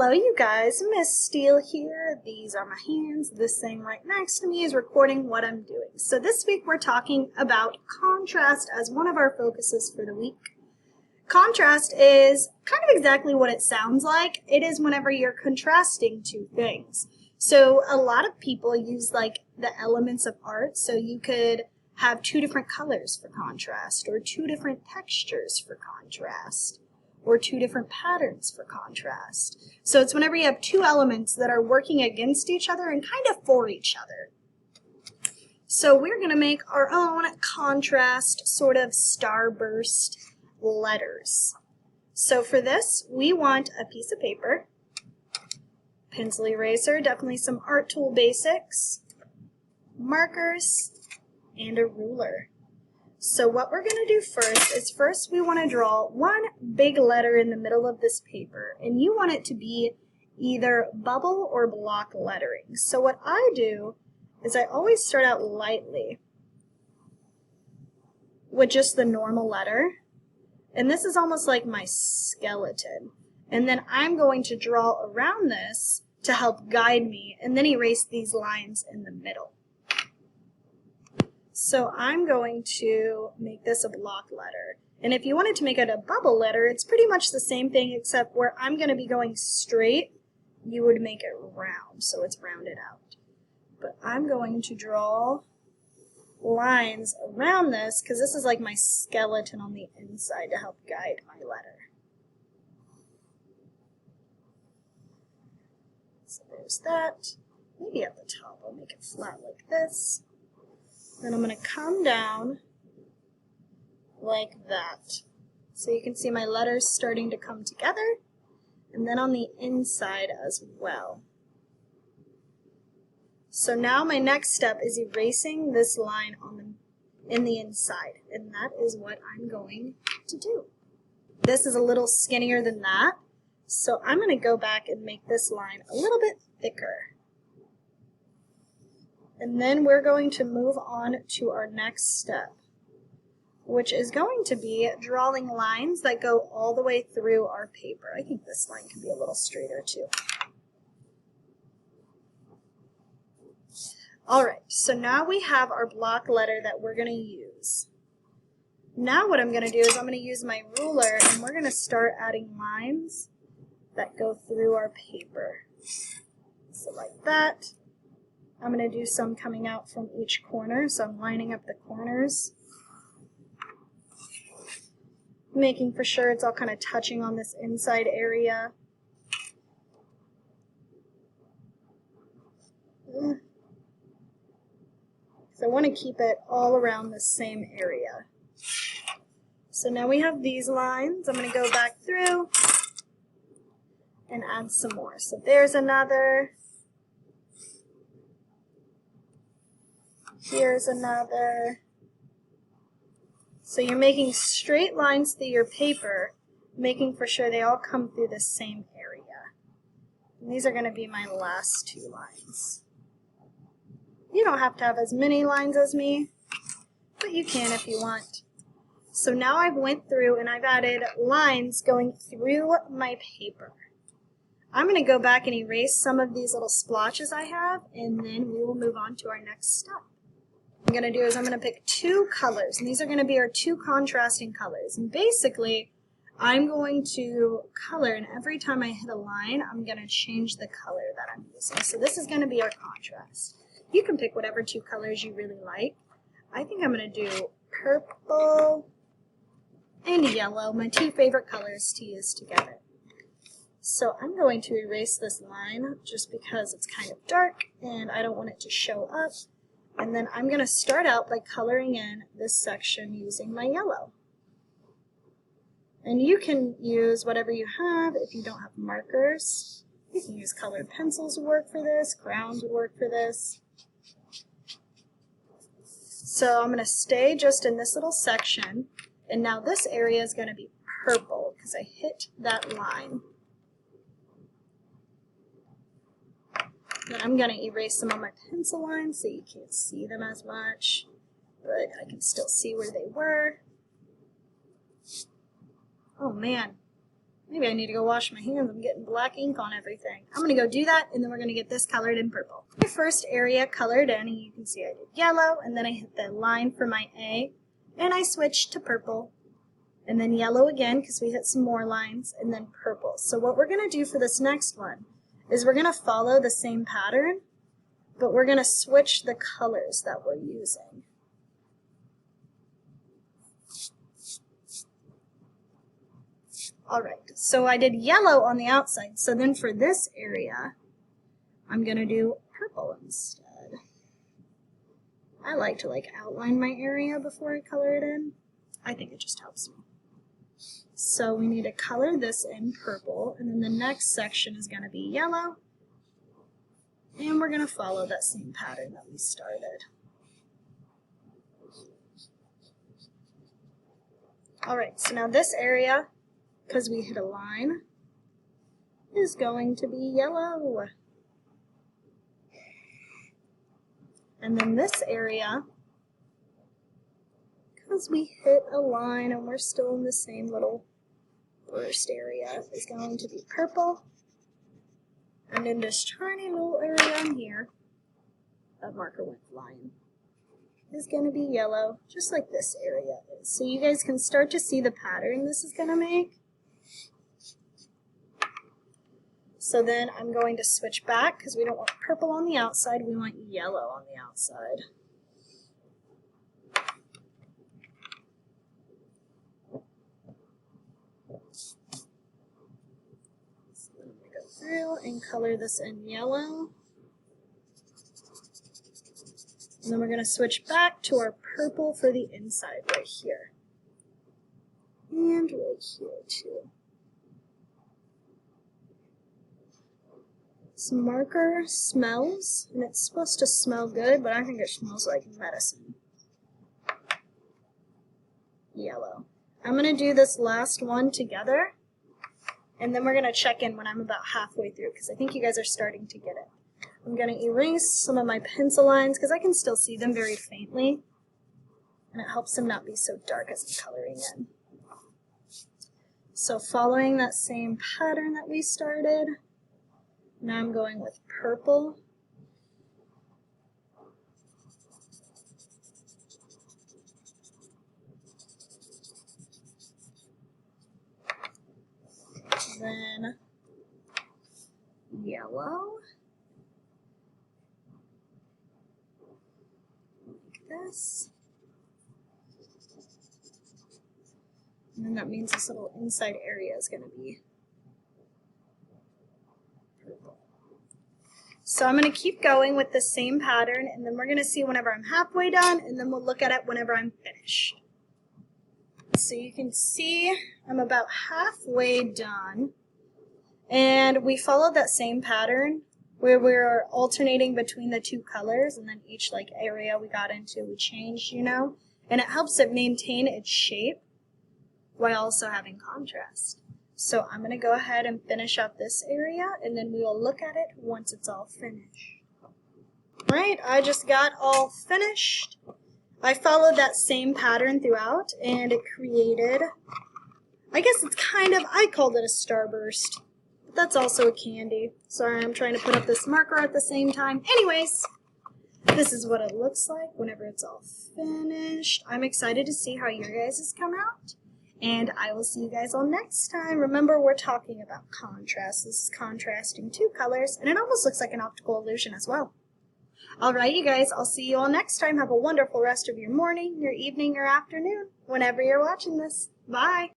Hello you guys, Miss Steele here. These are my hands. This thing right next to me is recording what I'm doing. So this week we're talking about contrast as one of our focuses for the week. Contrast is kind of exactly what it sounds like. It is whenever you're contrasting two things. So a lot of people use like the elements of art, so you could have two different colors for contrast, or two different textures for contrast, or two different patterns for contrast. So it's whenever you have two elements that are working against each other and kind of for each other. So we're going to make our own contrast sort of starburst letters. So for this, we want a piece of paper, pencil eraser, definitely some art tool basics, markers, and a ruler. So what we're going to do first we want to draw one big letter in the middle of this paper, and you want it to be either bubble or block lettering. So what I do is I always start out lightly with just the normal letter, and this is almost like my skeleton. And then I'm going to draw around this to help guide me, and then erase these lines in the middle. So I'm going to make this a block letter. And if you wanted to make it a bubble letter, it's pretty much the same thing, except where I'm going to be going straight, you would make it round, so it's rounded out. But I'm going to draw lines around this, because this is like my skeleton on the inside to help guide my letter. So there's that. Maybe at the top I'll make it flat like this. Then I'm going to come down like that. So you can see my letters starting to come together, and then on the inside as well. So now my next step is erasing this line in the inside, and that is what I'm going to do. This is a little skinnier than that, so I'm going to go back and make this line a little bit thicker. And then we're going to move on to our next step, which is going to be drawing lines that go all the way through our paper. I think this line can be a little straighter too. Alright, so now we have our block letter that we're going to use. Now what I'm going to do is I'm going to use my ruler, and we're going to start adding lines that go through our paper. So like that. I'm going to do some coming out from each corner, so I'm lining up the corners, making for sure it's all kind of touching on this inside area. So I want to keep it all around the same area. So now we have these lines. I'm going to go back through and add some more. So there's another. Here's another. So you're making straight lines through your paper, making for sure they all come through the same area. And these are going to be my last two lines. You don't have to have as many lines as me, but you can if you want. So now I've went through and I've added lines going through my paper. I'm going to go back and erase some of these little splotches I have, and then we will move on to our next step. What I'm going to do is I'm going to pick two colors, and these are going to be our two contrasting colors. And basically, I'm going to color, and every time I hit a line, I'm going to change the color that I'm using. So this is going to be our contrast. You can pick whatever two colors you really like. I think I'm going to do purple and yellow, my two favorite colors to use together. So I'm going to erase this line just because it's kind of dark, and I don't want it to show up. And then I'm going to start out by coloring in this section using my yellow. And you can use whatever you have. If you don't have markers, you can use colored pencils would work for this, crayons would work for this. So I'm going to stay just in this little section, and now this area is going to be purple because I hit that line. Then I'm going to erase some of my pencil lines so you can't see them as much, but I can still see where they were. Oh man, Maybe I need to go wash my hands. I'm getting black ink on everything. I'm going to go do that, and then we're going to get this colored in purple. My first area colored in, and you can see I did yellow, and then I hit the line for my A, and I switched to purple, and then yellow again because we hit some more lines, and then purple. So what we're going to do for this next one is we're going to follow the same pattern, but we're going to switch the colors that we're using. All right, so I did yellow on the outside, so then for this area, I'm going to do purple instead. I like to outline my area before I color it in. I think it just helps me. So we need to color this in purple, and then the next section is going to be yellow, and we're going to follow that same pattern that we started. All right, so now this area, because we hit a line, is going to be yellow. And then this area, because we hit a line and we're still in the same little burst area, is going to be purple. And in this tiny little area in here, that marker went flying, is going to be yellow, just like this area is. So you guys can start to see the pattern this is going to make. So then I'm going to switch back because we don't want purple on the outside, we want yellow on the outside. So I'm going to go through and color this in yellow. And then we're going to switch back to our purple for the inside right here. And right here too. This marker smells, and it's supposed to smell good, but I think it smells like medicine. Yellow. I'm going to do this last one together, and then we're going to check in when I'm about halfway through, because I think you guys are starting to get it. I'm going to erase some of my pencil lines, because I can still see them very faintly, and it helps them not be so dark as I'm coloring in. So following that same pattern that we started, now I'm going with purple. Then yellow. Like this. And then that means this little inside area is going to be purple. So I'm going to keep going with the same pattern, and then we're going to see whenever I'm halfway done, and then we'll look at it whenever I'm finished. So you can see I'm about halfway done, and we followed that same pattern where we're alternating between the two colors, and then each area we got into we changed, you know, and it helps it maintain its shape while also having contrast. So I'm going to go ahead and finish up this area, and then we will look at it once it's all finished. Right, I just got all finished. I followed that same pattern throughout, and it created, I guess it's I called it a Starburst, but that's also a candy. Sorry, I'm trying to put up this marker at the same time. Anyways, this is what it looks like whenever it's all finished. I'm excited to see how your guys' come out. And I will see you guys all next time. Remember, we're talking about contrast. This is contrasting two colors, and it almost looks like an optical illusion as well. Alright, you guys, I'll see you all next time. Have a wonderful rest of your morning, your evening, or afternoon, whenever you're watching this. Bye!